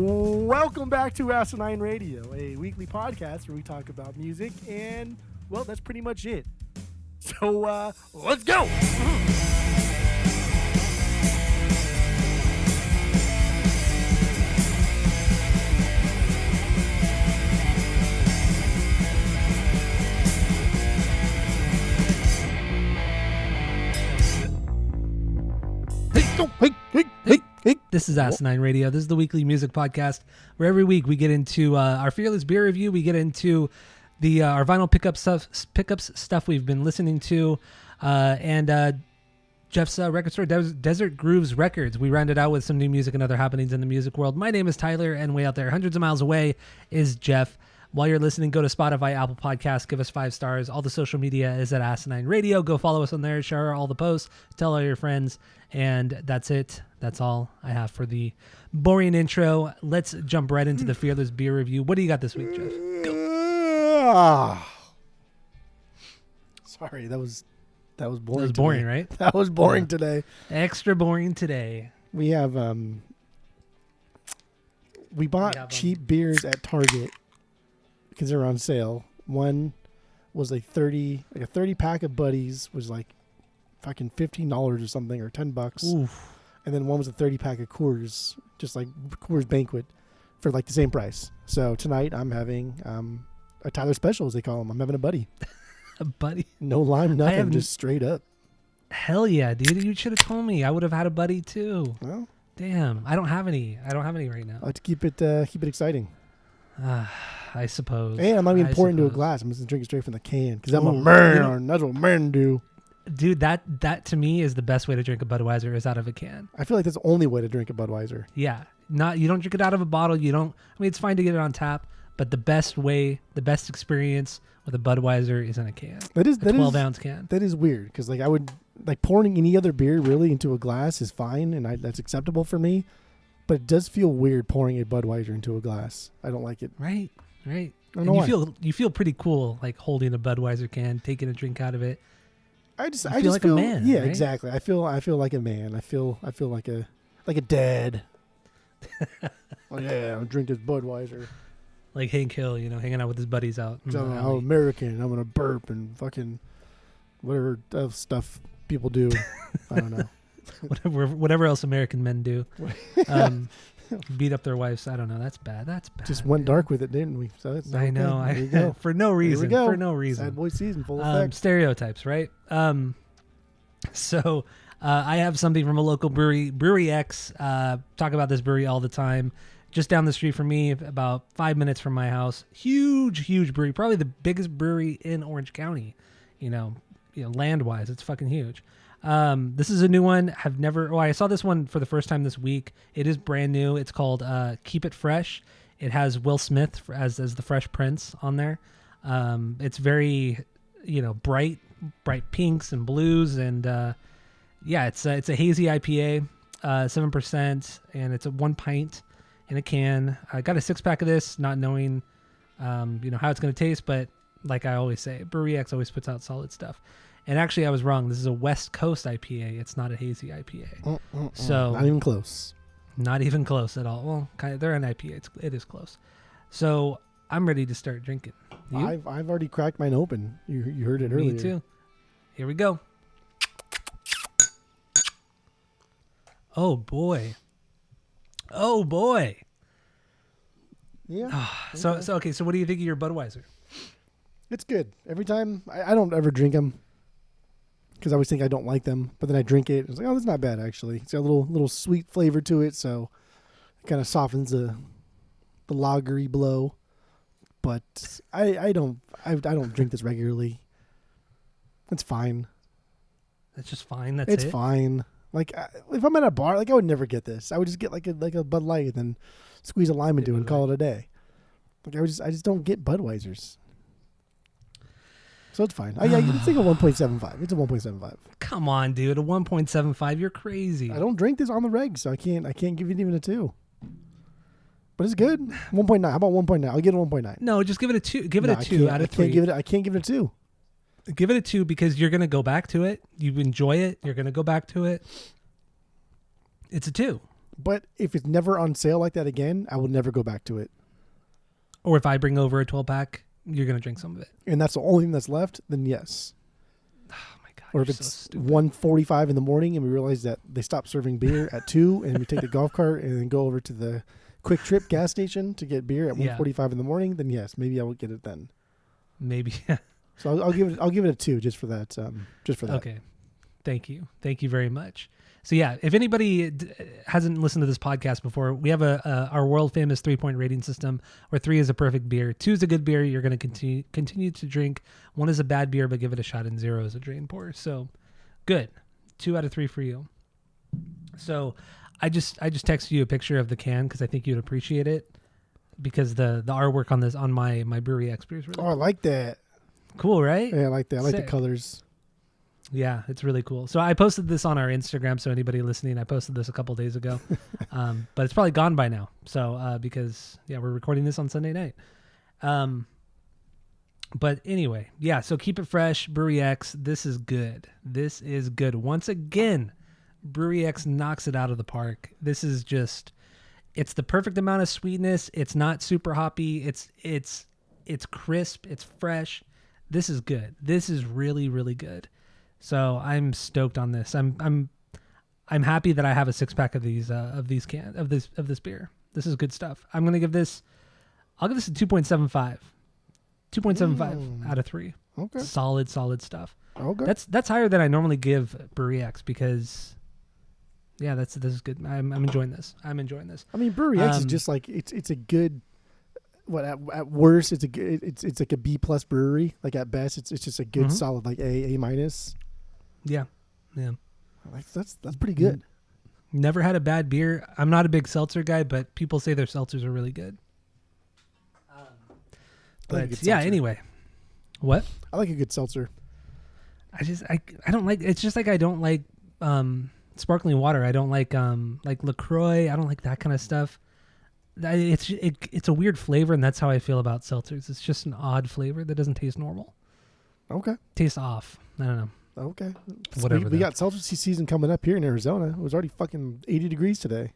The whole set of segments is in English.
Welcome back to Asinine Radio, a weekly podcast where we talk about music, and, well, that's pretty much it. So, let's go! Hey. This is Asinine Radio. This is the weekly music podcast where every week we get into our Fearless Beer Review. We get into our vinyl pickups stuff we've been listening to, and Jeff's record store, Desert Grooves Records. We rounded out with some new music and other happenings in the music world. My name is Tyler, and way out there, hundreds of miles away, is Jeff. While you're listening, go to Spotify, Apple Podcasts, give us 5 stars. All the social media is at Asinine Radio. Go follow us on there, share all the posts, tell all your friends, and that's it. That's all I have for the boring intro. Let's jump right into the Fearless Beer Review. What do you got this week, Jeff? Go. Sorry, that was boring. That was boring, today. Right? That was boring today. Extra boring today. We have we bought cheap beers at Target because they're on sale. One was like 30 pack of Buddies was like fucking $15 or something, or $10. Oof. And then one was a 30 pack of Coors, just like Coors Banquet, for like the same price. So tonight I'm having a Tyler Special, as they call them. I'm having a Buddy. A Buddy? No lime, nothing, just straight up. Hell yeah, dude. You should have told me. I would have had a Buddy too. Well, damn. I don't have any right now. I like to keep it exciting. I suppose. And I'm not even pouring into a glass. I'm just going to drink it straight from the can because I'm a man. That's what men do. Dude, that to me is the best way to drink a Budweiser is out of a can. I feel like that's the only way to drink a Budweiser. Yeah. You don't drink it out of a bottle. It's fine to get it on tap, but the best experience with a Budweiser is in a can. That is 12-ounce can. That is weird because I would pouring any other beer really into a glass is fine and that's acceptable for me, but it does feel weird pouring a Budweiser into a glass. I don't like it. Right. I don't know why. You feel pretty cool like holding a Budweiser can, taking a drink out of it. I just feel like a man. Yeah, right? Exactly. I feel like a man. I feel like a dad. Oh yeah, I'm drinking this Budweiser. Like Hank Hill, hanging out with his buddies out. I'm American. I'm gonna burp and fucking whatever stuff people do. I don't know. whatever else American men do. Beat up their wives. I don't know. That's bad. Just went dark with it, didn't we? So it's I know. There you go. For no reason. For no reason. Sad boy season full effect. Stereotypes, right? So I have something from a local brewery, Brewery X. Talk about this brewery all the time. Just down the street from me, about 5 minutes from my house. Huge brewery. Probably the biggest brewery in Orange County. Land-wise, it's fucking huge. This is a new one. I saw this one for the first time this week. It is brand new. It's called Keep It Fresh. It has Will Smith as the Fresh Prince on there. It's very, bright pinks and blues, and it's a hazy IPA, 7%, and it's a 1 pint in a can. I got a 6-pack of this, not knowing, how it's going to taste, but like I always say, Brewery X always puts out solid stuff. And actually, I was wrong. This is a West Coast IPA. It's not a hazy IPA. So not even close. Not even close at all. Well, they're an IPA. It is close. So I'm ready to start drinking. You? I've already cracked mine open. You heard it earlier. Me too. Here we go. Oh boy. Yeah. So okay. So what do you think of your Budweiser? It's good. Every time I don't ever drink them because I always think I don't like them, but then I drink it. It's like, oh, that's not bad actually. It's got a little sweet flavor to it, so it kind of softens the lagery blow. But I don't drink this regularly. It's fine. That's just fine. It's fine. Like if I'm at a bar, I would never get this. I would just get like a Bud Light and then squeeze a lime into it and call it a day. Like I just don't get Budweisers. So it's fine. It's like a 1.75. It's a 1.75. Come on, dude. A 1.75. You're crazy. I don't drink this on the reg, so I can't give it even a 2. But it's good. 1.9. How about 1.9? I'll give it a 1.9. No, just give it a 2. Give it a 2 out of 3. I can't give it a 2. Give it a 2 because you're going to go back to it. You enjoy it. You're going to go back to it. It's a 2. But if it's never on sale like that again, I will never go back to it. Or if I bring over a 12-pack, you're going to drink some of it. And that's the only thing that's left, then yes. Oh, my God. Or if you're it's so stupid. 1:45 in the morning and we realize that they stopped serving beer at 2 and we take the golf cart and then go over to the Quick Trip gas station to get beer at Yeah. 1:45 in the morning, then yes, maybe I will get it then. Maybe. So I'll give it a 2 just for that. Okay. Thank you very much. So yeah, if anybody hasn't listened to this podcast before, we have our world famous 3-point rating system where 3 is a perfect beer, 2 is a good beer you're going to continue to drink, 1 is a bad beer but give it a shot, and 0 is a drain pour. So good, 2 out of 3 for you. So I just texted you a picture of the can because I think you'd appreciate it, because the artwork on my Brewery X beer is really Oh, I like that. cool, right? Yeah, I like that. I like the Sick. colors. Yeah, it's really cool. So I posted this on our Instagram. So anybody listening, I posted this a couple days ago, but it's probably gone by now. So because we're recording this on Sunday night. But anyway, yeah. So keep it fresh, Brewery X. This is good. This is good. Once again, Brewery X knocks it out of the park. This is just, it's the perfect amount of sweetness. It's not super hoppy. It's crisp. It's fresh. This is good. This is really, really good. So I'm stoked on this. I'm happy that I have a 6-pack of this beer. This is good stuff. I'll give this a 2.75. 2.75 out of 3. Okay. Solid stuff. Okay. That's higher than I normally give Brewery X because this is good. I'm enjoying this. I mean, Brewery X is just like it's a good. What at worst it's like a B+ brewery. Like at best it's just a good solid like A-. Yeah. Like that's pretty good. Never had a bad beer. I'm not a big seltzer guy, but people say their seltzers are really good. I like a good But yeah, seltzer. anyway. What? I like a good seltzer. I don't like, it's just like I don't like sparkling water. I don't like LaCroix. I don't like that kind of stuff. It's a weird flavor, and that's how I feel about seltzers. It's just an odd flavor that doesn't taste normal. Okay. Tastes off. I don't know. Okay. Whatever. We got seltzer season coming up here in Arizona. It was already fucking 80 degrees today.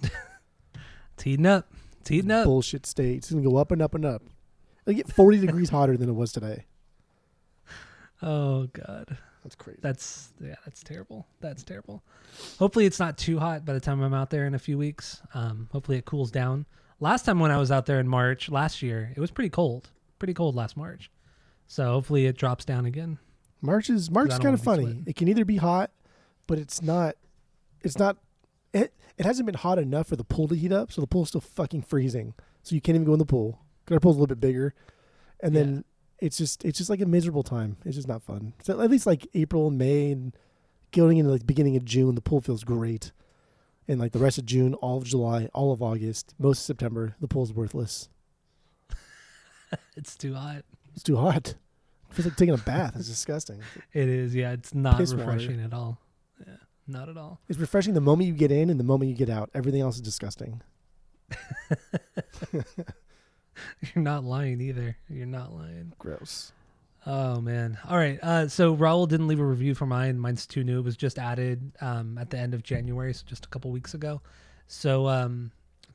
It's heating up. Bullshit state. It's going to go up and up and up. It'll get 40 degrees hotter than it was today. Oh God. That's crazy. That's terrible. That's terrible. Hopefully it's not too hot by the time I'm out there in a few weeks. Hopefully it cools down. Last time when I was out there in March last year, it was pretty cold. Pretty cold last March. So hopefully it drops down again. March is don't kind wanna of be funny. sweating. It can either be hot, but it hasn't been hot enough for the pool to heat up, so the pool's still fucking freezing. So you can't even go in the pool. 'Cause our pool's a little bit bigger. And then it's just like a miserable time. It's just not fun. So at least like April and May and going into like the beginning of June, the pool feels great. And like the rest of June, all of July, all of August, most of September, the pool's worthless. It's too hot. It's too hot. It feels like taking a bath. It's disgusting. It is. Yeah. It's not Piss water. refreshing at all. Yeah. Not at all. It's refreshing the moment you get in and the moment you get out. Everything else is disgusting. You're not lying either. You're not lying. Gross. Oh man. All right. So Raul didn't leave a review for mine. Mine's too new. It was just added at the end of January, so just a couple weeks ago. So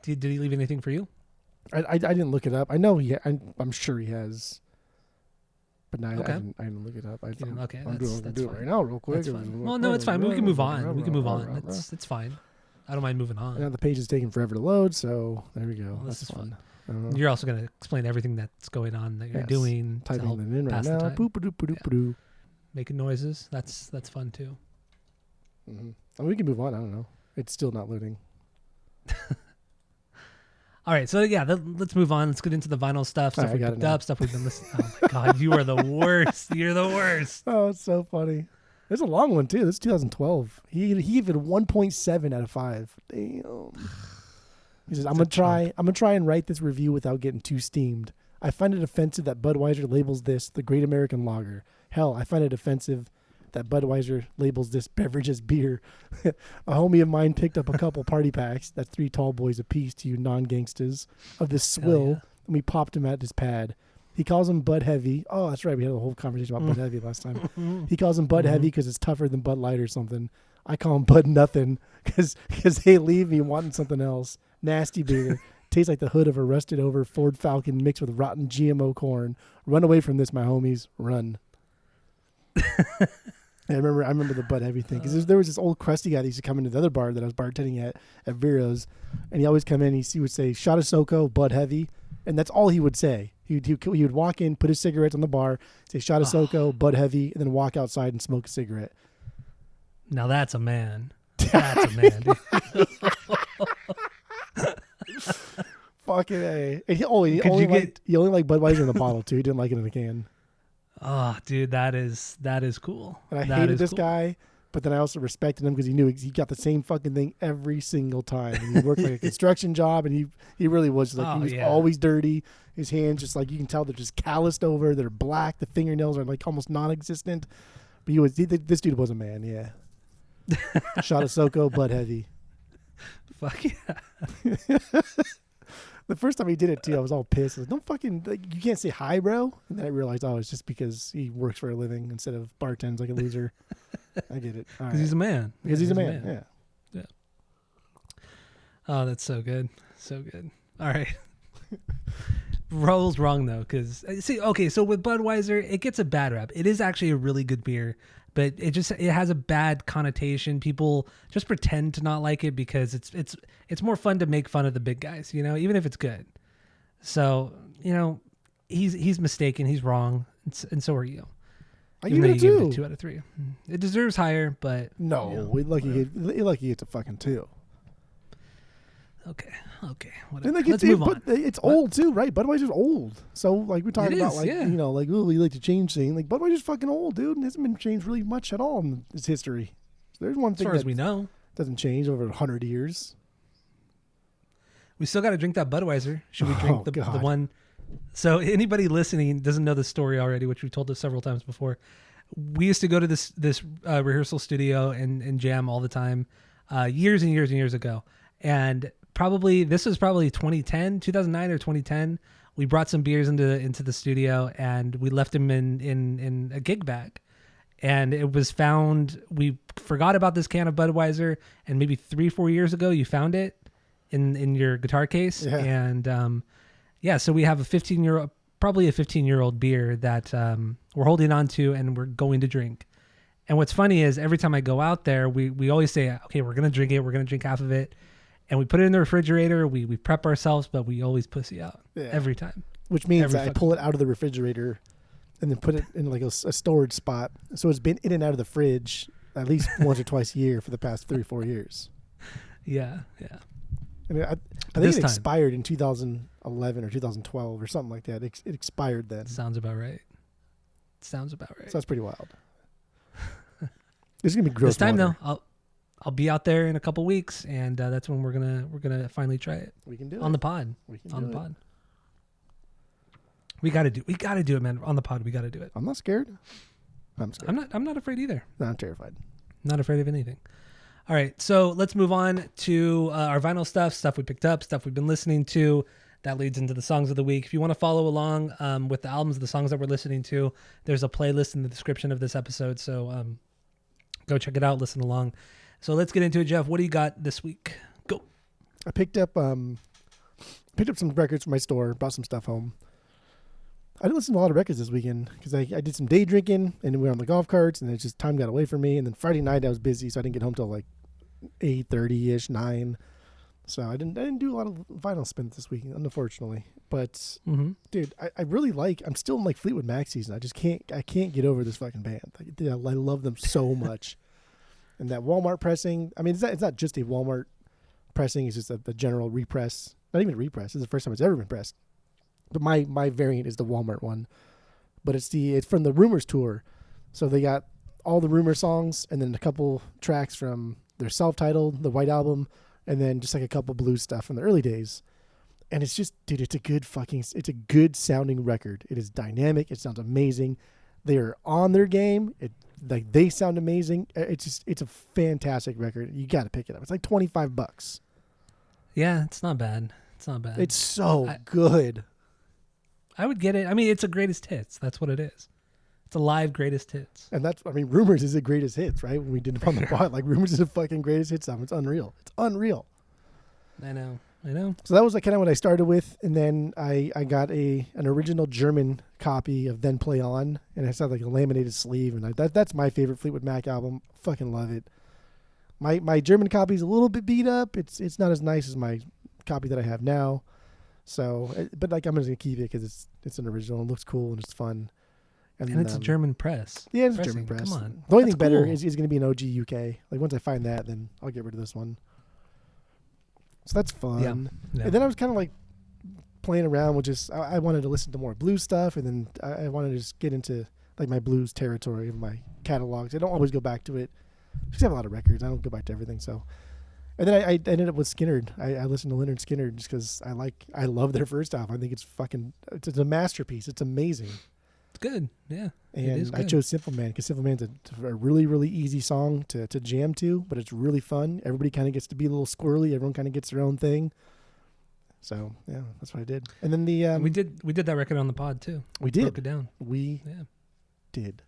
did he leave anything for you? I didn't look it up. I know I'm sure he has. But no, Okay. I didn't look it up. Okay, I'm that's do it fine. right now real quick. That's fine. Well, no, it's fine. We can move on. It's fine. I don't mind moving And now on. the page is taking forever to load, so there we go. Well, this That's is fun. You're also going to explain everything that's going on that you're Yes. doing to Typing help them in right pass the now. time. Boop-a-doop-a-doop-a-doo. Making noises. That's fun too. Mhm. I mean, we can move on. I don't know. It's still not loading. All right, so yeah, let's move on. Let's get into the vinyl stuff. All Stuff right, we I got it picked now. up. Stuff we've been listening. Oh my God, you are the worst. You're the worst. Oh, it's so funny. It's a long one too. This is 2012. He gave it a 1.7 out of 5. Damn. He says, "I'm gonna try and write this review without getting too steamed. I find it offensive that Budweiser labels this the Great American Lager. Hell, I find it offensive that Budweiser labels this beverage as beer. A homie of mine picked up a couple party packs. That's 3 tall boys apiece to you non-gangstas of this swill, yeah. and we popped him at his pad. He calls him Bud Heavy. Oh, that's right. We had a whole conversation about Bud Heavy last time. He calls him Bud Heavy because it's tougher than Bud Light or something. I call them Bud Nothing because they leave me wanting something else. Nasty beer. Tastes like the hood of a rusted over Ford Falcon mixed with rotten GMO corn. Run away from this, my homies. Run. I remember the Bud Heavy thing because there was this old crusty guy that used to come into the other bar that I was bartending at Vero's, and he always come in. He would say "Shot of SoCo, Bud Heavy," and that's all he would say. He would walk in, put his cigarettes on the bar, say "Shot of SoCo, Bud Heavy," and then walk outside and smoke a cigarette. Now that's a man. That's a man. Dude. Fucking A. And he only liked Budweiser in the bottle too. He didn't like it in a can. Oh, dude, that is cool. And I hated this guy, but then I also respected him because he knew he got the same fucking thing every single time. And he worked like a construction job, and he really was like he was always dirty. His hands just like you can tell they're just calloused over. They're black. The fingernails are like almost non-existent. But this dude was a man. Yeah. Shot of SoCo, Bud Heavy. Fuck yeah. The first time he did it too, I was all pissed. I was like, don't fucking you can't say hi, bro. And then I realized, it's just because he works for a living instead of bartends like a loser. I get it. Because he's a man. Because he's a man. Yeah. Oh, that's so good. So good. All right. Raul's wrong though, because so with Budweiser, it gets a bad rap. It is actually a really good beer, but it has a bad connotation. People just pretend to not like it because it's more fun to make fun of the big guys, even if it's good. So, he's mistaken. He's wrong. And so are you. I give it a 2. 2 out of 3. It deserves higher, but no, we're lucky it's a fucking 2. Okay. Whatever. And Let's move on. It's old too, right? Budweiser's old. So like we're talking about we like to change things. Like Budweiser's fucking old, dude. It hasn't been changed really much at all in its history. So there's one thing as far as we know doesn't change over 100 years. We still got to drink that Budweiser. Should we drink the one? So anybody listening doesn't know the story already, which we told us several times before. We used to go to this rehearsal studio and jam all the time, years and years and years ago. And this was probably 2009 or 2010. We brought some beers into the studio and we left them in a gig bag. And it was found, we forgot about this can of Budweiser, and maybe 3-4 years ago you found it in your guitar case. Yeah. And so we have a 15-year-old beer that we're holding on to and we're going to drink. And what's funny is every time I go out there, we always say, okay, we're going to drink it. We're going to drink half of it. And we put it in the refrigerator. We prep ourselves, but we always pussy out every time. Which means I pull it out of the refrigerator and then put it in like a storage spot. So it's been in and out of the fridge at least once or twice a year for the past 3-4 years. Yeah. And I think it expired in 2011 or 2012 or something like that. It expired then. Sounds about right. So that's pretty wild. It's gonna be gross. This time water. though, I'll be out there in a couple weeks, and that's when we're gonna finally try it. We can do it on the pod. Pod. We gotta do it, man. On the pod, we gotta do it. I'm not scared. I'm not afraid either. No, I'm terrified. Not afraid of anything. All right, so let's move on to our vinyl stuff we picked up, stuff we've been listening to. That leads into the songs of the week. If you want to follow along with the albums, the songs that we're listening to, there's a playlist in the description of this episode. So go check it out, listen along. So let's get into it, Jeff. What do you got this week? Go. I picked up some records from my store, brought some stuff home. I didn't listen to a lot of records this weekend because I did some day drinking and we were on the golf carts and just time got away from me. And then Friday night I was busy, so I didn't get home till like 8:30ish, 9. So I didn't do a lot of vinyl spins this weekend, unfortunately. But dude, I really I'm still in like Fleetwood Mac season. I can't get over this fucking band. I love them so much. And that Walmart pressing, I mean, it's not just a Walmart pressing, it's just the general repress. Not even a repress. It's the first time it's ever been pressed. But my variant is the Walmart one. But it's from the Rumors tour. So they got all the Rumor songs and then a couple tracks from their self-titled, the White Album, and then just like a couple blues stuff from the early days. And it's just, dude, it's a good sounding record. It is dynamic. It sounds amazing. They are on their game. They sound amazing. It's a fantastic record. You got to pick it up. It's like $25. Yeah, it's not bad. It's so good. I would get it. I mean, it's a greatest hits. That's what it is. It's a live greatest hits. And that's, I mean, Rumors is the greatest hits, right? When we did it on the pod, like Rumors is a fucking greatest hits album. It's unreal. It's unreal. I know. So that was like kind of what I started with, and then I got an original German copy of Then Play On, and it's had like a laminated sleeve, and that's my favorite Fleetwood Mac album. Fucking love it. My German copy is a little bit beat up. It's not as nice as my copy that I have now. So, but like I'm just gonna keep it because it's an original. It looks cool and it's fun. And it's a German press. Yeah, it's a German press. Come on. The only That's thing better cool. is going to be an OG UK. Like once I find that, then I'll get rid of this one. So that's fun. Yeah. And then I was kind of like playing around with just, I wanted to listen to more blues stuff, and then I wanted to just get into like my blues territory of my catalogs. I don't always go back to it. Because I have a lot of records. I don't go back to everything. So, and then I ended up with Skynyrd. I listened to Lynyrd Skynyrd just because I love their first album. I think it's a masterpiece. It's amazing. It's good. Yeah. It And is I good. chose Simple Man because Simple Man's a really, really easy song to jam to, but it's really fun. Everybody kind of gets to be a little squirrely. Everyone kind of gets their own thing. So yeah, that's what I did. And then the And we did that record on the pod too. we Broke did it down. we Yeah. did.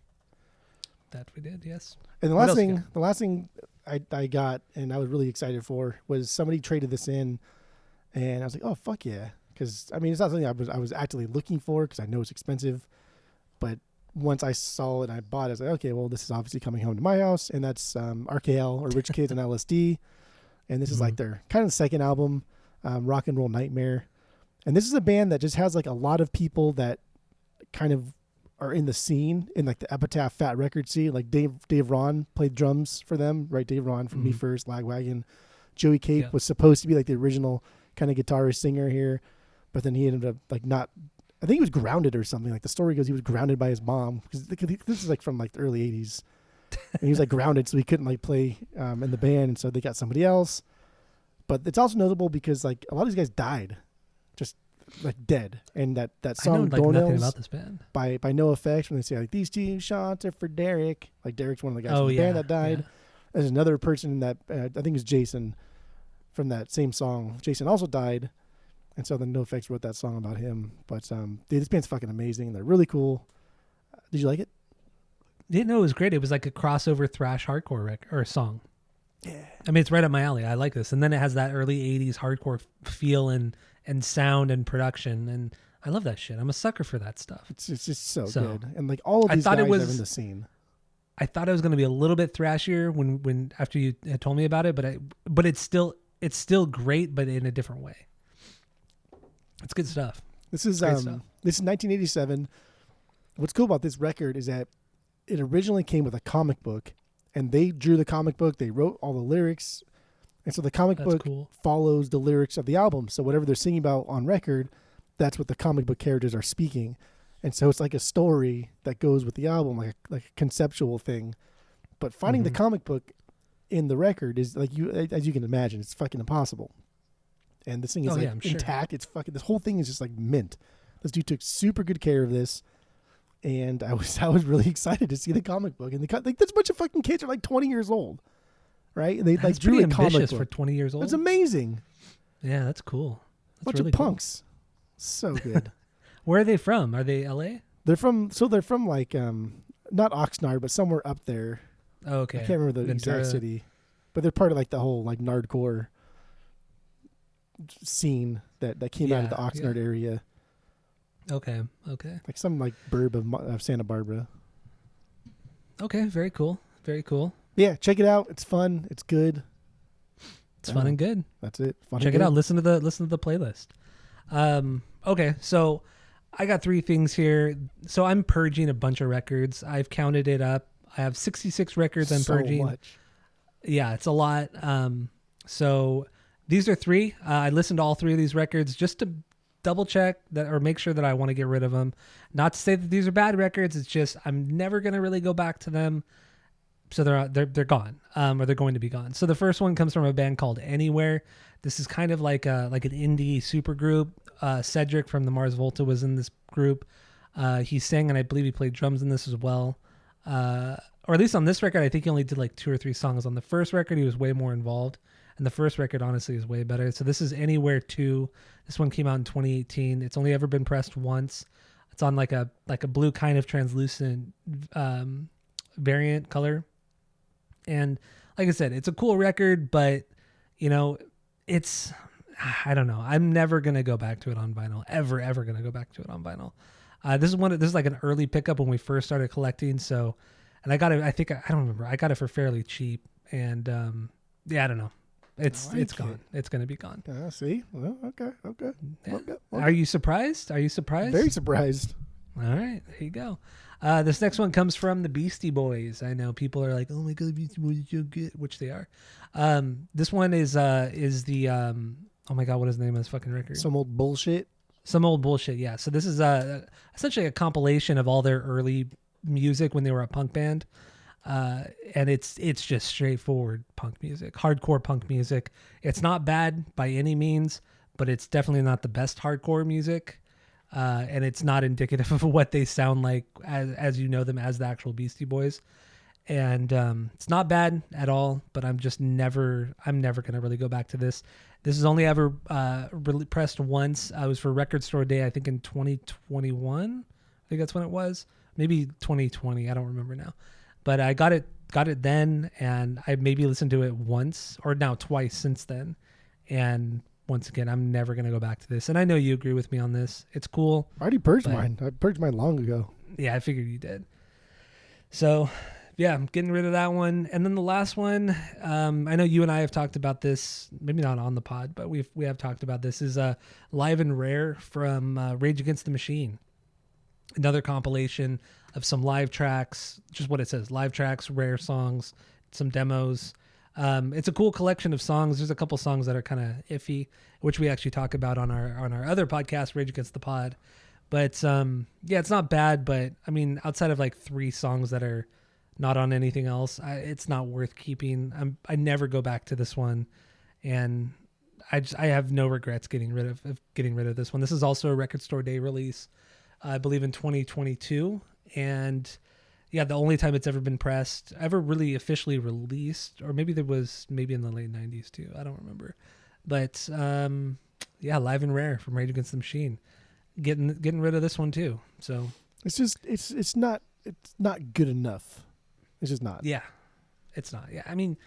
That we did. Yes. And the What last else you thing I got and I was really excited for was somebody traded this in, and I was like, oh fuck yeah, because I mean it's not something I was actively looking for because I know it's expensive, but once I saw it and I bought it, I was like, okay, well this is obviously coming home to my house, and that's RKL or Rich Kids on LSD, and this is like their kind of second album, Rock and Roll Nightmare, and this is a band that just has like a lot of people that kind of are in the scene, in like the Epitaph Fat Record scene. Like Dave Ron played drums for them, right? Dave Ron from Me First, Lagwagon. Joey Cape was supposed to be like the original kind of guitarist singer here, but then he ended up like not. I think he was grounded or something. Like the story goes, he was grounded by his mom because this is like from like the early '80s, and he was like grounded, so he couldn't like play in the band, and so they got somebody else. But it's also notable because like a lot of these guys died, just like dead, and that song I know like nothing Doornails about this band. by No Effects, when they say like these 2 shots are for Derek, like Derek's one of the guys from the band that died. Yeah. There's another person that I think it's Jason from that same song. Jason also died, and so then No Effects wrote that song about him. But dude, this band's fucking amazing. They're really cool. Did you like it? Didn't know it was great. It was like a crossover thrash hardcore record or song. Yeah. I mean, it's right up my alley. I like this. And then it has that early 80s hardcore feel and sound and production. And I love that shit. I'm a sucker for that stuff. It's just so So, good, and like all of I these thought guys it was- are in the scene. I thought it was going to be a little bit thrashier when after you had told me about it, but it's still great, but in a different way. It's good stuff. This is Great stuff. this is 1987. What's cool about this record is that it originally came with a comic book, and they drew the comic book. They wrote all the lyrics, and so the comic That's book cool. follows the lyrics of the album. So whatever they're singing about on record, that's what the comic book characters are speaking, and so it's like a story that goes with the album, like a conceptual thing. But finding the comic book in the record is like as you can imagine, it's fucking impossible. And this thing is Oh, like yeah, I'm sure. intact. It's fucking. This whole thing is just like mint. This dude took super good care of this, and I was really excited to see the comic book. And like this bunch of fucking kids are like 20 years old, right? And they That's like drew pretty a comic ambitious book. for 20 years old. It's amazing. Yeah, that's cool. That's Bunch really of cool. punks. So good. Where are they from? Are they LA? they're from like not Oxnard, but somewhere up there. Oh, okay. I can't remember the exact city, but they're part of like the whole like nardcore scene that came out of the Yeah, Oxnard area, Okay. like some like burb of Santa Barbara. Okay. Very cool. Very cool. Yeah, check it out. It's fun. It's good. It's fun and good. That's it. Fun Check and it good. out. Listen to the playlist. Okay, so I got 3 things here. So I'm purging a bunch of records. I've counted it up. I have 66 records I'm so purging. much. Yeah, it's a lot. So these are 3. I listened to all 3 of these records just to double check that or make sure that I want to get rid of them. Not to say that these are bad records. It's just I'm never gonna really go back to them. So they're gone, or they're going to be gone. So the first one comes from a band called Anywhere. This is kind of like an indie supergroup. Cedric from the Mars Volta was in this group. He sang, and I believe he played drums in this as well. Or at least on this record, I think he only did like 2 or 3 songs. On the first record, he was way more involved. And the first record, honestly, is way better. So this is Anywhere 2. This one came out in 2018. It's only ever been pressed once. It's on like a blue kind of translucent variant color. And like I said, it's a cool record, but it's, I don't know. I'm never going to go back to it on vinyl. Ever going to go back to it on vinyl. This is like an early pickup when we first started collecting. So, and I got it, I don't remember. I got it for fairly cheap. And I don't know. It's gone. It's going to be gone. See? Well, okay. Yeah. Okay. Are you surprised? Very surprised. All right, there you go. This next one comes from the Beastie Boys. I know people are like, "Oh my god, Beastie Boys are so good," which they are. This one is the oh my god, what is the name of this fucking record? Some old bullshit. Yeah. So this is essentially a compilation of all their early music when they were a punk band. And it's just straightforward punk music, hardcore punk music. It's not bad by any means, but it's definitely not the best hardcore music. And it's not indicative of what they sound like as you know them as the actual Beastie Boys. And it's not bad at all, but I'm never going to really go back to this. This is only ever really pressed once. It was for Record Store Day, I think in 2021. I think that's when it was. Maybe 2020. I don't remember now. But I got it then, and I maybe listened to it once or now twice since then. And once again, I'm never going to go back to this. And I know you agree with me on this. It's cool. I already purged mine. I purged mine long ago. Yeah, I figured you did. So, yeah, I'm getting rid of that one. And then the last one, I know you and I have talked about this, maybe not on the pod, but we have talked about this, is Live and Rare from Rage Against the Machine. Another compilation of some live tracks, just what it says, live tracks, rare songs, some demos. It's a cool collection of songs. There's a couple songs that are kind of iffy, which we actually talk about on our other podcast, Rage Against the Pod. But it's not bad. But I mean, outside of like 3 songs that are not on anything else, it's not worth keeping. I never go back to this one, and I have no regrets getting rid of this one. This is also a Record Store Day release, I believe in 2022, and yeah, the only time it's ever been pressed, ever really officially released, or maybe there was in the late 90s too. I don't remember. But Live and Rare from Rage Against the Machine. Getting rid of this one too. So it's just it's not good enough. It's just not. Yeah. It's not. Yeah. I mean,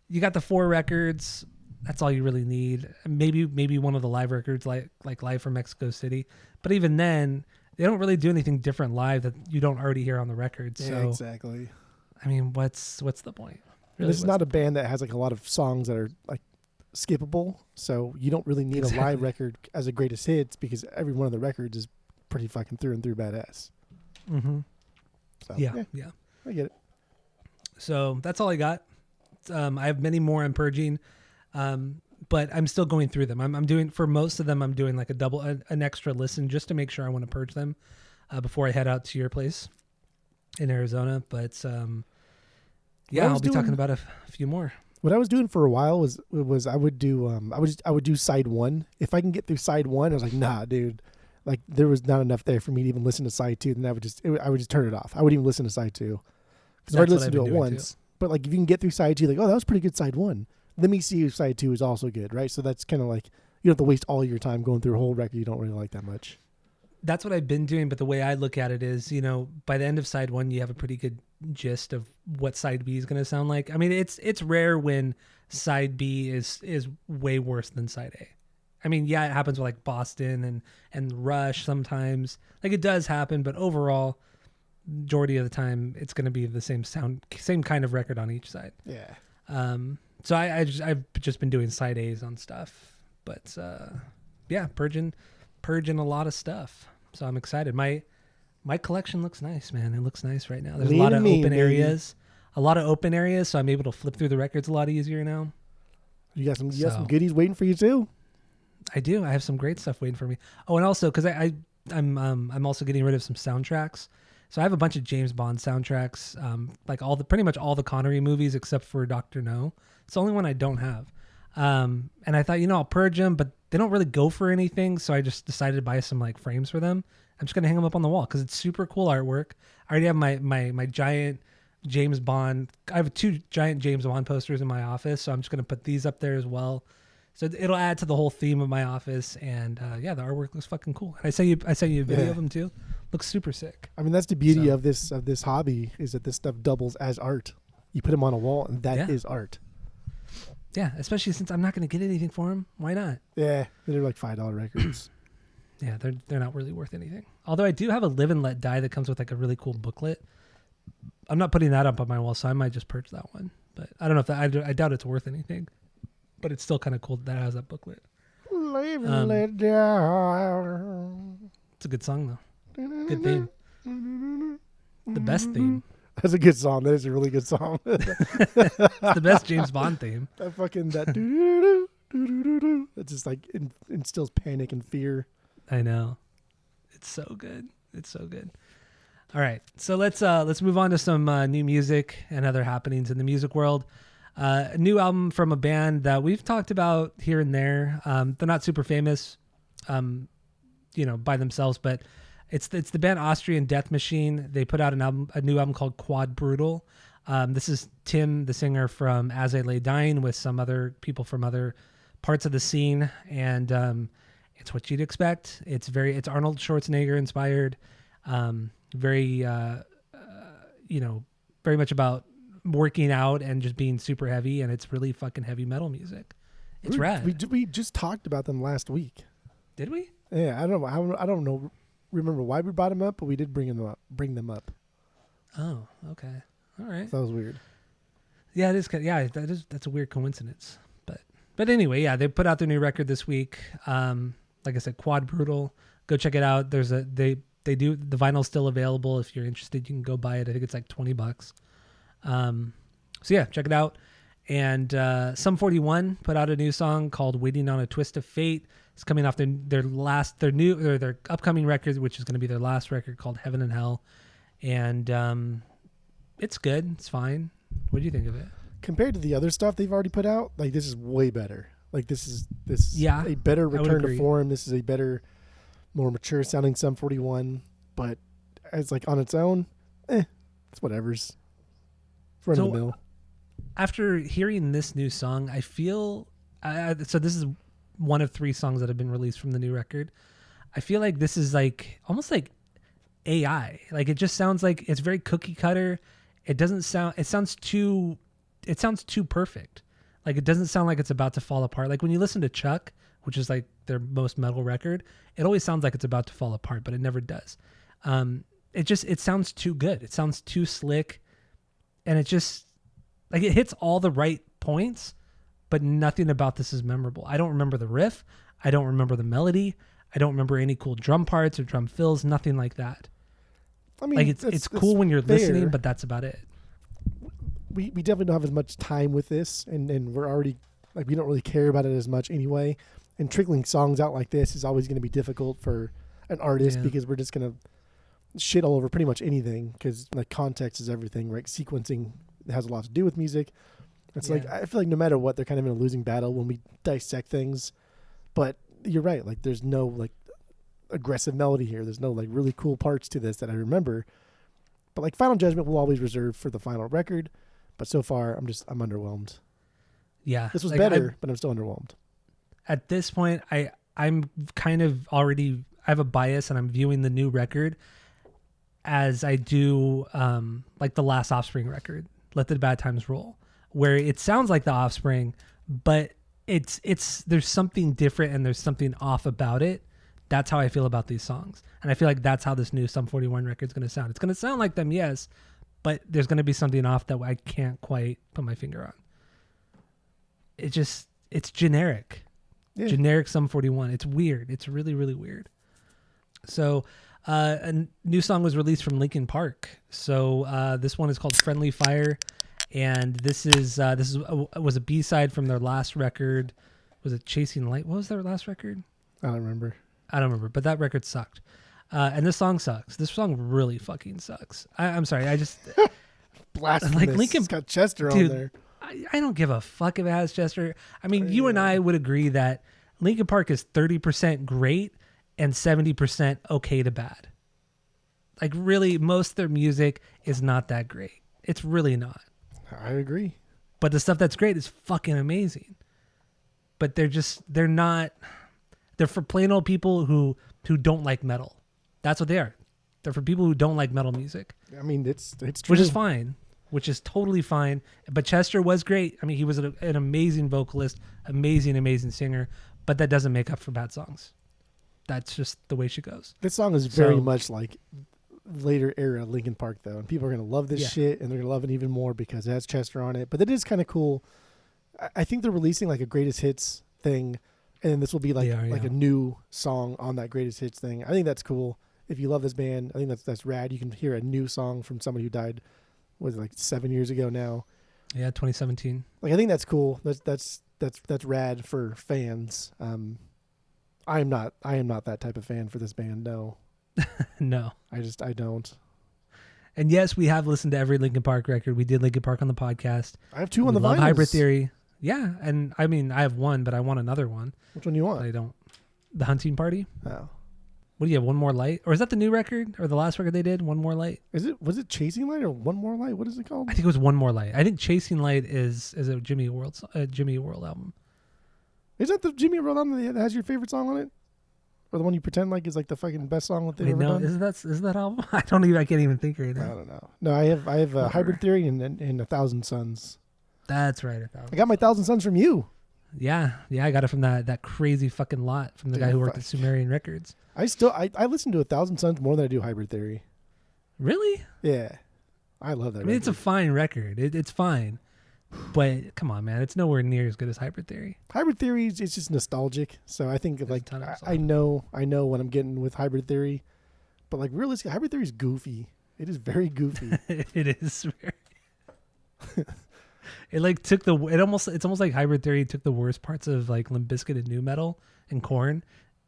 you got the 4 records. That's all you really need. Maybe one of the live records like Live from Mexico City. But even then, they don't really do anything different live that you don't already hear on the record. Yeah, so exactly. I mean, what's the point? Really, this is not a band that has like a lot of songs that are like skippable, so you don't really need a live record as a greatest hits because every one of the records is pretty fucking through and through badass. Mm-hmm. So, yeah, I get it. So that's all I got. I have many more I'm purging, but I'm still going through them. I'm doing, for most of them, I'm doing like an extra listen just to make sure I want to purge them before I head out to your place in Arizona. But I'll be talking about a few more. What I was doing for a while was I would do side 1. If I can get through side 1, I was like, nah, dude. Like there was not enough there for me to even listen to side 2. Then I would just turn it off. I wouldn't even listen to side 2 because I'd listen to it once. Too. But like if you can get through side 2, like, oh, that was pretty good side 1. Let me see if side 2 is also good, right? So that's kind of like you don't have to waste all your time going through a whole record you don't really like that much. That's what I've been doing, but the way I look at it is, by the end of side 1, you have a pretty good gist of what side B is going to sound like. I mean, it's rare when side B is way worse than side A. I mean, yeah, it happens with like Boston and Rush sometimes. Like it does happen, but overall, majority of the time, it's going to be the same kind of record on each side. Yeah. So I've just been doing side A's on stuff, but purging a lot of stuff. So I'm excited. My collection looks nice, man. It looks nice right now. There's a lot of open areas. So I'm able to flip through the records a lot easier now. You got some goodies waiting for you too. I do. I have some great stuff waiting for me. Oh, and also because I'm also getting rid of some soundtracks. So I have a bunch of James Bond soundtracks, like pretty much all the Connery movies except for Dr. No. It's the only one I don't have. And I thought, I'll purge them, but they don't really go for anything. So I just decided to buy some like frames for them. I'm just going to hang them up on the wall because it's super cool artwork. I already have my giant James Bond. I have 2 giant James Bond posters in my office. So I'm just going to put these up there as well. So it'll add to the whole theme of my office. And the artwork looks fucking cool. And I sent you a video of them too. Looks super sick. I mean, that's the beauty So- of this hobby, is that this stuff doubles as art. You put them on a wall, and that is Yeah. art. Yeah, especially since I'm not going to get anything for them. Why not? Yeah, they're like $5 records. Yeah, they're not really worth anything. Although I do have a Live and Let Die that comes with like a really cool booklet. I'm not putting that up on my wall, so I might just purchase that one. But I don't know if that. I doubt it's worth anything. But it's still kind of cool that it has that booklet. Live Um, and let down. It's a good song though. Good theme. The best theme. That's a good song. That is a really good song. It's the best James Bond theme. That fucking that doo doo doo doo. It just like instills panic and fear. I know. It's so good. It's so good. All right, so let's move on to some new music and other happenings in the music world. A new album from a band that we've talked about here and there. They're not super famous, by themselves, but it's the band Austrian Death Machine. They put out a new album called Quad Brutal. This is Tim, the singer from As I Lay Dying, with some other people from other parts of the scene, and it's what you'd expect. It's Arnold Schwarzenegger inspired. Very very much about working out and just being super heavy, and it's really fucking heavy metal music. It's rad. We just talked about them last week. Did we? Yeah, I don't know. Remember why we brought them up, but we did bring them up. Oh, okay. All right. So that was weird. Yeah, it is. Yeah, that's a weird coincidence. But anyway, yeah, they put out their new record this week. Like I said, Quad Brutal. Go check it out. The vinyl's still available. If you're interested, you can go buy it. I think it's like $20. So yeah, check it out. And Sum 41 put out a new song called "Waiting on a Twist of Fate." It's coming off their upcoming record, which is going to be their last record, called "Heaven and Hell." And it's good. It's fine. What do you think of it? Compared to the other stuff they've already put out, like this is way better. Like this is Yeah, a better I would return to agree. form. This is a better, more mature sounding Sum 41. But as like on its own, it's whatever's. It's run of the mill. After hearing this new song, I feel so this is one of 3 songs that have been released from the new record. I feel like this is like almost like AI. Like it just sounds like it's very cookie cutter. It sounds too perfect. Like it doesn't sound like it's about to fall apart. Like when you listen to Chuck, which is like their most metal record, it always sounds like it's about to fall apart, but it never does. It sounds too good. It sounds too slick. And it just like it hits all the right points, but nothing about this is memorable. I don't remember the riff. I don't remember the melody. I don't remember any cool drum parts or drum fills, nothing like that. I mean, Like it's cool when you're listening, but that's about it. we definitely don't have as much time with this, and we're already like we don't really care about it as much anyway. And trickling songs out like this is always going to be difficult for an artist because we're just going to shit all over pretty much anything because like context is everything, right? Sequencing has a lot to do with music. It's like I feel like no matter what, they're kind of in a losing battle when we dissect things. But you're right, like there's no like aggressive melody here. There's no like really cool parts to this that I remember. But like Final Judgment will always reserve for the final record. But so far, I'm underwhelmed. Yeah, This was like, better, but I'm still underwhelmed. At this point, I'm kind of already I have a bias, and I'm viewing the new record as I do like the last Offspring record, Let the Bad Times Roll, where it sounds like the Offspring, but it's there's something different and there's something off about it. That's how I feel about these songs, and I feel like that's how this new Sum 41 record is going to sound. It's going to sound like them, yes, but there's going to be something off that I can't quite put my finger on. It's generic. Yeah. Generic Sum 41. It's weird. It's really, really weird. So a new song was released from Linkin Park. So this one is called Friendly Fire, and this was a B-side from their last record. Was it Chasing Light? What was their last record? I don't remember. I don't remember, but that record sucked. And this song sucks. This song really fucking sucks. I'm sorry. I just Blasphemous. Like Linkin- It's got Chester on Dude, there. I don't give a fuck if it has Chester. I mean, you and I would agree that Linkin Park is 30% great and 70% okay to bad. Like really, most of their music is not that great. It's really not. I agree. But the stuff that's great is fucking amazing. But they're for plain old people who don't like metal. That's what they are. They're for people who don't like metal music, I mean, it's true. which is fine, which is totally fine. But Chester was great. I mean, he was an amazing vocalist, amazing singer, but that doesn't make up for bad songs. That's just the way she goes. This song is very So- much like later era Linkin Park, though, and people are gonna love this Yeah. shit, and they're gonna love it even more because it has Chester on it. But it is kind of cool. I think they're releasing like a greatest hits thing, and then this will be like They are, like yeah. a new song on that greatest hits thing. I think that's cool. If you love this band, I think that's rad. You can hear a new song from somebody who died, was it like 7 years ago now. Yeah, 2017. Like I think that's cool. That's rad for fans. I am not that type of fan for this band. No, No. I don't. And yes, we have listened to every Linkin Park record. We did Linkin Park on the podcast. I have two on We the love vinyls. Hybrid Theory. Yeah, and I mean, I have one, but I want another one. Which one do you But want? I don't. The Hunting Party. Oh, What do you have? One More Light, or is that the new record or the last record they did? One More Light. was it Chasing Light or One More Light? What is it called? I think it was One More Light. I think Chasing Light is a Jimmy World album. Is that the Jimmy World album that has your favorite song on it, or the one you pretend like is like the fucking best song that they've Wait, ever no, done? is that album? I can't even think right I now. don't know. No, I have Whatever. Hybrid Theory and A Thousand Suns. That's right. I got my Thousand Suns from you. Yeah, I got it from that crazy fucking lot from the Dude, guy who worked fuck. at Sumerian Records. I listen to A Thousand Suns more than I do Hybrid Theory. Really? Yeah, I love that. I mean, it's a record. fine record. It's fine, but come on, man, it's nowhere near as good as Hybrid Theory. Hybrid Theory is it's just nostalgic. So I think There's like a ton of I know what I'm getting with Hybrid Theory, but like realistically, Hybrid Theory is goofy. It is very goofy. It is very. It like took it's almost like Hybrid Theory took the worst parts of like Limp Bizkit and nu metal and Korn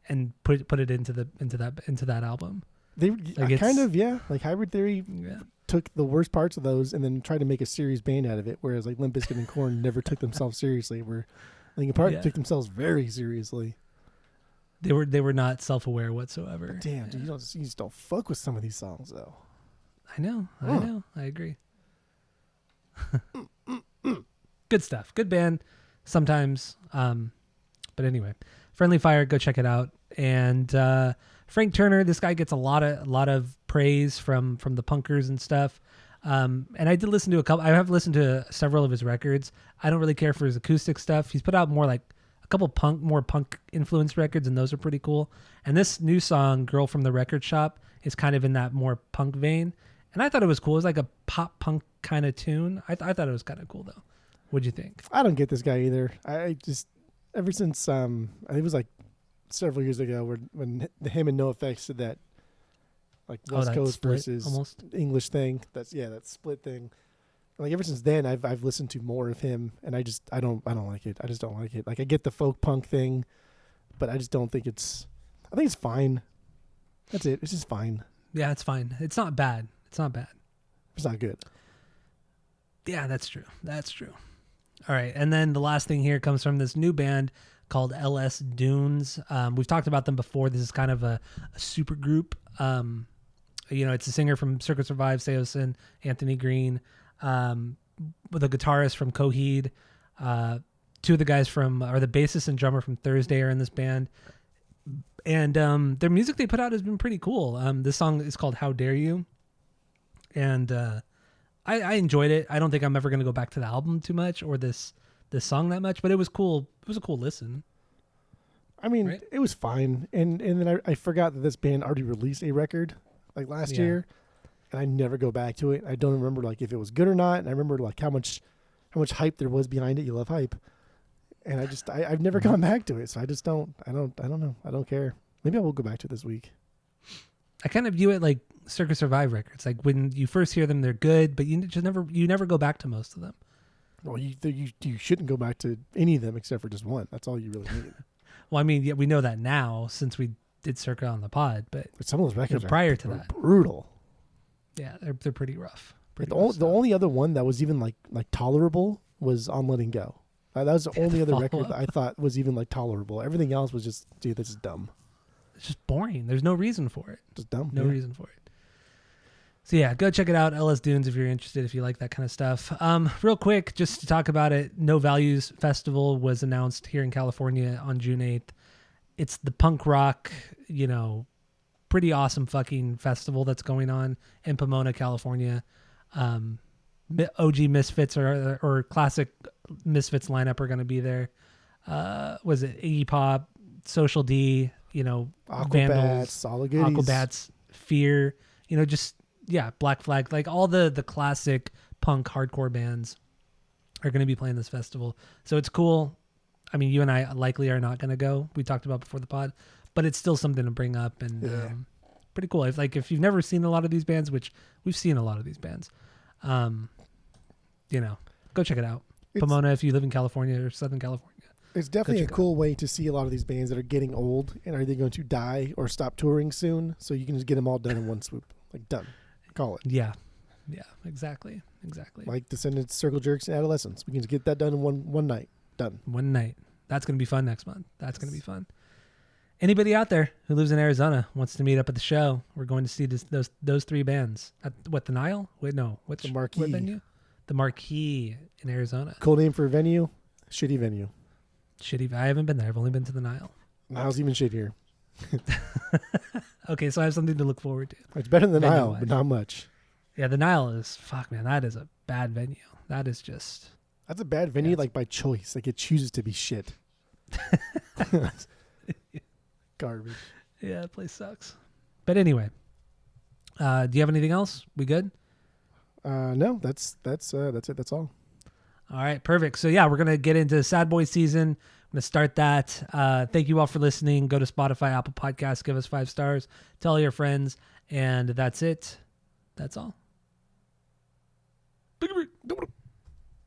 and put it into that album. They it's- kind of like Hybrid Theory Yeah. took the worst parts of those and then tried to make a serious band out of it. Whereas like Limp Bizkit and Korn never took themselves seriously. Where Linkin Park Yeah. took themselves very seriously. They were not self-aware whatsoever. Damn, dude, you just don't fuck with some of these songs though. I know. Huh. I agree. Good stuff. Good band sometimes. But anyway, Friendly Fire, go check it out. And Frank Turner, this guy gets a lot of praise from the punkers and stuff. And I did listen to I have listened to several of his records. I don't really care for his acoustic stuff. He's put out more like a couple more punk influenced records, and those are pretty cool. And this new song, Girl from the Record Shop, is kind of in that more punk vein. And I thought it was cool. It was like a pop punk kind of tune. I thought it was kind of cool though. What'd you think? I don't get this guy either. I just ever since I think it was like several years ago when him and NoFX did that like West that Coast split versus almost. English thing. That split thing. Like ever since then, I've listened to more of him, and I don't like it. I just don't like it. Like I get the folk punk thing, but I just don't think it's. I think it's fine. That's it. It's just fine. Yeah, it's fine. It's not bad. It's not bad. It's not good. Yeah, that's true. That's true. All right. And then the last thing here comes from this new band called LS Dunes. We've talked about them before. This is kind of a super group. It's a singer from Circuit Survive, Seosin, Anthony Green, with a guitarist from Coheed. Two of the guys the bassist and drummer from Thursday are in this band. And their music they put out has been pretty cool. This song is called How Dare You. And I enjoyed it. I don't think I'm ever going to go back to the album too much or this song that much, but it was cool. It was a cool listen. I mean, Right? it was fine, and then I forgot that this band already released a record like last Yeah. year, and I never go back to it. I don't remember like if it was good or not, and I remember like how much hype there was behind it. You love hype, and I've never gone back to it, so I don't know. I don't care. Maybe I will go back to it this week. I kind of view it like Circus Survive records. Like when you first hear them, they're good, but you never go back to most of them. Well, you shouldn't go back to any of them except for just one. That's all you really need. Well, I mean, yeah, we know that now since we did Circa on the pod, but But some of those records prior are to that. brutal. yeah, they're pretty rough. Pretty The, rough the stuff. only other one that was even like tolerable was On Letting Go. That was the only other record follow-up. that I thought was even like tolerable. Everything else was just, dude, this is dumb. It's just boring. There's no reason for it. Just dumb. No yeah. reason for it. So yeah, go check it out, LS Dunes, if you're interested, if you like that kind of stuff. Real quick, just to talk about it, No Values Festival was announced here in California on June 8th. It's the punk rock, pretty awesome fucking festival that's going on in Pomona, California. OG Misfits or classic Misfits lineup are going to be there. Was it Iggy Pop, Social D, Vandals, all the goodies. Aquabats, Fear, Black Flag, like all the classic punk hardcore bands are going to be playing this festival. So it's cool. I mean, you and I likely are not going to go. We talked about before the pod, but it's still something to bring up and pretty cool. If you've never seen a lot of these bands, which we've seen a lot of these bands, go check it out. Pomona, if you live in California or Southern California. It's definitely a cool way to see a lot of these bands that are getting old and are they going to die or stop touring soon, so you can just get them all done in one swoop. Like, done. Call it. Yeah, exactly. Like Descendants, Circle Jerks, and Adolescents. We can just get that done in one night. Done. One night. That's going to be fun next month. That's going to be fun. Anybody out there who lives in Arizona wants to meet up at the show, we're going to see those three bands. At the Nile? Wait, no. The Marquee. What venue? The Marquee in Arizona. Cool name for a venue. Shitty venue. Shitty. I haven't been there. I've only been to the Nile. Nile's even shittier. Okay, so I have something to look forward to. It's better than the Nile, but not much. Yeah, the Nile is, fuck, man, that is a bad venue. That is just... That's a bad venue, by choice. Like, it chooses to be shit. Garbage. Yeah, that place sucks. But anyway, do you have anything else? We good? No, that's it. That's all. All right, perfect. So yeah, we're going to get into Sad Boy season. I'm going to start that. Thank you all for listening. Go to Spotify, Apple Podcasts, give us 5 stars, tell your friends, and that's it. That's all.